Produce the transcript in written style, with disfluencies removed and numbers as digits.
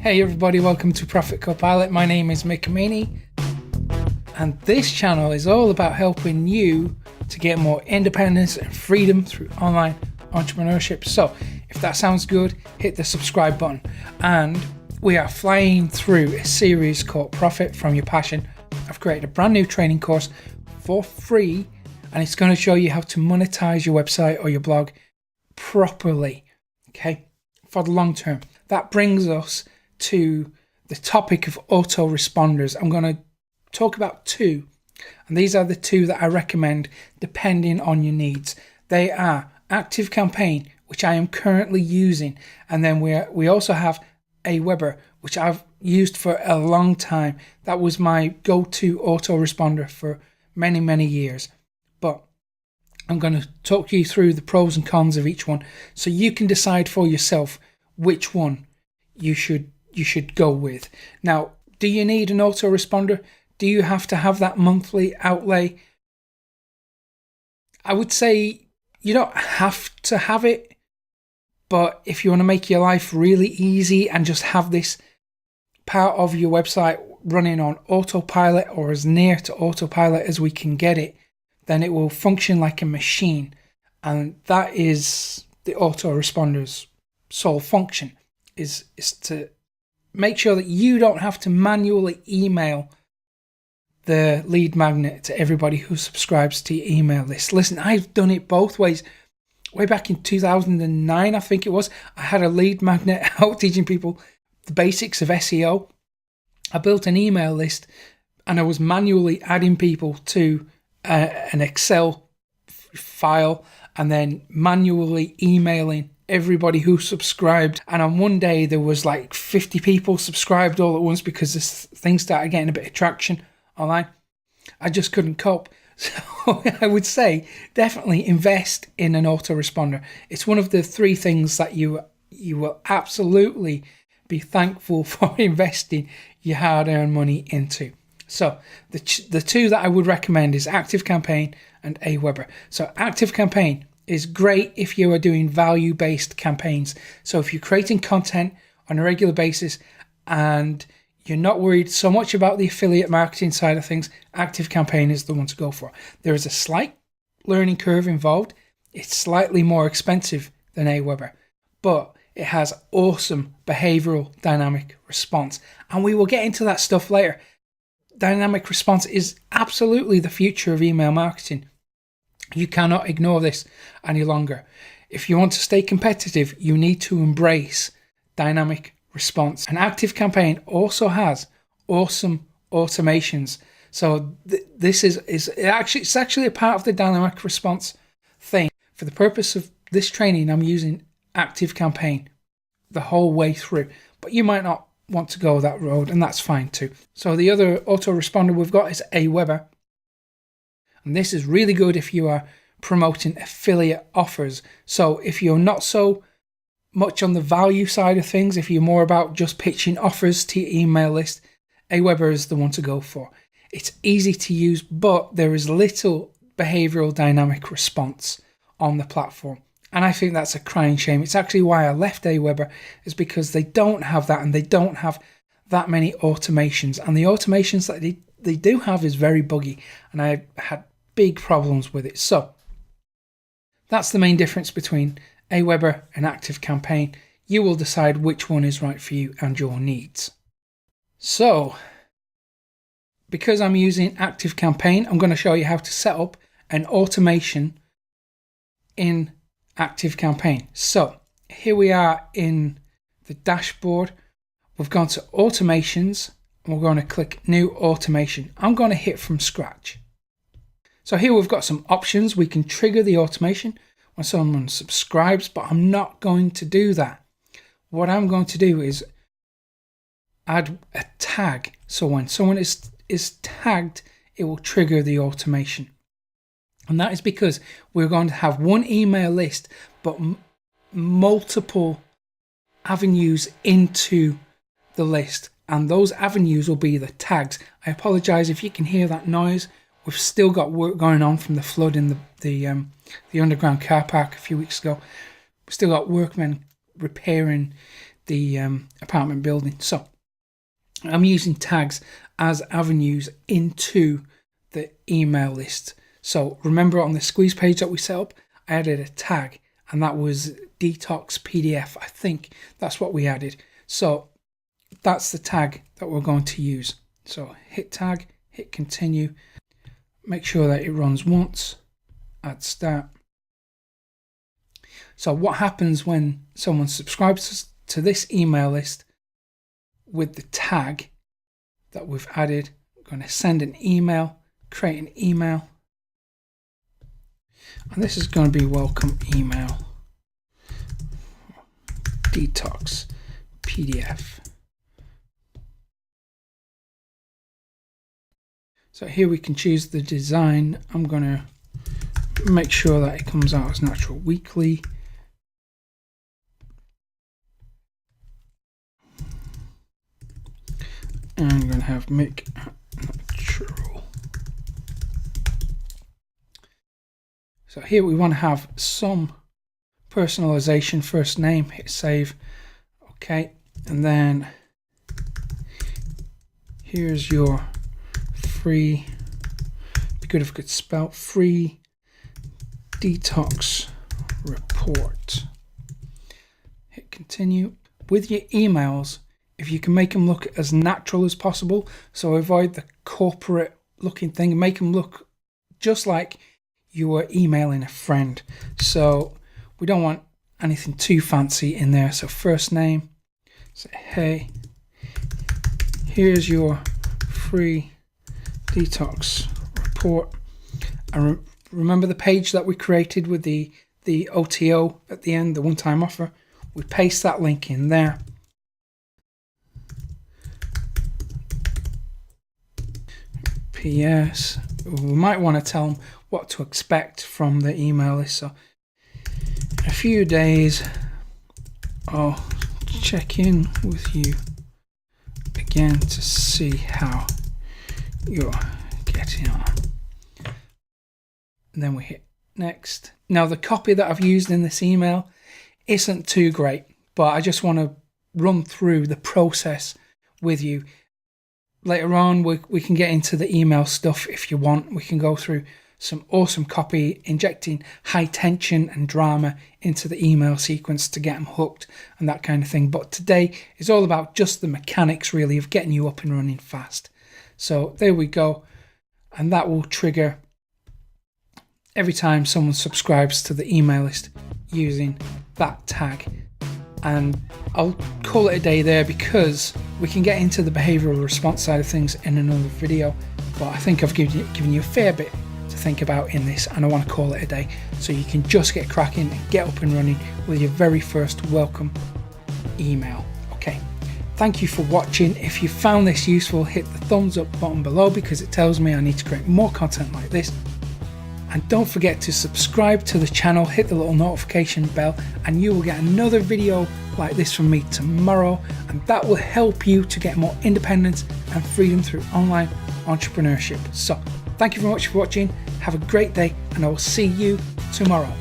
Hey everybody, welcome to Profit Copilot. My name is Mick Amini, and this channel is all about helping you to get more independence and freedom through online entrepreneurship. So if that sounds good, hit the subscribe button. And we are flying through a series called Profit from Your Passion. I've created a brand new training course for free, and it's going to show you how to monetize your website or your blog properly, okay, for the long term. That brings us to the topic of autoresponders. I'm going to talk about two, and these are the two that I recommend depending on your needs. They are ActiveCampaign, which I am currently using, and then we also have Aweber, which I've used for a long time. That was my go-to autoresponder for many years. But I'm going to talk you through the pros and cons of each one so you can decide for yourself which one you should go with. Now, do you need an autoresponder? Do you have to have that monthly outlay? I would say you don't have to have it, but if you want to make your life really easy and just have this part of your website running on autopilot or as near to autopilot as we can get it, then it will function like a machine. And that is the autoresponder's sole function, is to make sure that you don't have to manually email the lead magnet to everybody who subscribes to your email list. Listen, I've done it both ways. Way back in 2009, I think it was, I had a lead magnet out teaching people the basics of SEO. I built an email list and I was manually adding people to an Excel file and then manually emailing everybody who subscribed. And on one day there was like 50 people subscribed all at once because this thing started getting a bit of traction online. I just couldn't cope. So I would say definitely invest in an autoresponder. It's one of the three things that you will absolutely be thankful for investing your hard-earned money into. So the two that I would recommend is ActiveCampaign and Aweber. So ActiveCampaign is great if you are doing value-based campaigns. So if you're creating content on a regular basis and you're not worried so much about the affiliate marketing side of things, ActiveCampaign is the one to go for. There is a slight learning curve involved. It's slightly more expensive than Aweber, but it has awesome behavioral dynamic response. And we will get into that stuff later. Dynamic response is absolutely the future of email marketing. You cannot ignore this any longer. If you want to stay competitive, you need to embrace dynamic response. And ActiveCampaign also has awesome automations. So this is actually a part of the dynamic response thing. For the purpose of this training, I'm using ActiveCampaign the whole way through. But you might not want to go that road, and that's fine too. So the other autoresponder we've got is Aweber. And this is really good if you are promoting affiliate offers. So if you're not so much on the value side of things, if you're more about just pitching offers to your email list, Aweber is the one to go for. It's easy to use, but there is little behavioral dynamic response on the platform. And I think that's a crying shame. It's actually why I left Aweber, is because they don't have that, and they don't have that many automations. And the automations that they do have is very buggy, and I had big problems with it. So that's the main difference between Aweber and ActiveCampaign. You will decide which one is right for you and your needs. So because I'm using ActiveCampaign, I'm going to show you how to set up an automation in ActiveCampaign. So here we are in the dashboard. We've gone to automations and we're going to click new automation. I'm going to hit from scratch. So here we've got some options. We can trigger the automation when someone subscribes, but I'm not going to do that. What I'm going to do is add a tag. So when someone is tagged, it will trigger the automation. And that is because we're going to have one email list, but multiple avenues into the list. And those avenues will be the tags. I apologize if you can hear that noise. We've still got work going on from the flood in the underground car park a few weeks ago. We've still got workmen repairing the apartment building. So I'm using tags as avenues into the email list. So remember on the squeeze page that we set up, I added a tag, and that was detox PDF. I think that's what we added. So that's the tag that we're going to use. So hit tag, hit continue, make sure that it runs once, add start. So what happens when someone subscribes to this email list with the tag that we've added? We're going to send an email, create an email, and this is going to be welcome email detox PDF. So here we can choose the design. I'm going to make sure that it comes out as natural weekly. And I'm going to have make natural. So here we want to have some personalization. First name, hit save. Okay, and then here's your free, be good if I could spell, free detox report. Hit continue. With your emails, if you can make them look as natural as possible, so avoid the corporate looking thing, make them look just like you were emailing a friend. So we don't want anything too fancy in there. So first name, say hey, here's your free detox report. And remember the page that we created with the OTO at the end, the one-time offer? We paste that link in there. PS, we might want to tell them what to expect from the email list. So in a few days I'll check in with you again to see how you're getting on. And then we hit next. Now the copy that I've used in this email isn't too great, but I just want to run through the process with you. Later on we can get into the email stuff if you want. We can go through some awesome copy, injecting high tension and drama into the email sequence to get them hooked and that kind of thing. But today is all about just the mechanics really of getting you up and running fast. So there we go, and that will trigger every time someone subscribes to the email list using that tag. And I'll call it a day there because we can get into the behavioral response side of things in another video, but I think I've given you a fair bit to think about in this, and I want to call it a day so you can just get cracking and get up and running with your very first welcome email. Okay, thank you for watching. If you found this useful, hit the thumbs up button below because it tells me I need to create more content like this. And don't forget to subscribe to the channel, hit the little notification bell, and you will get another video like this from me tomorrow, and that will help you to get more independence and freedom through online entrepreneurship. So thank you very much for watching, have a great day, and I will see you tomorrow.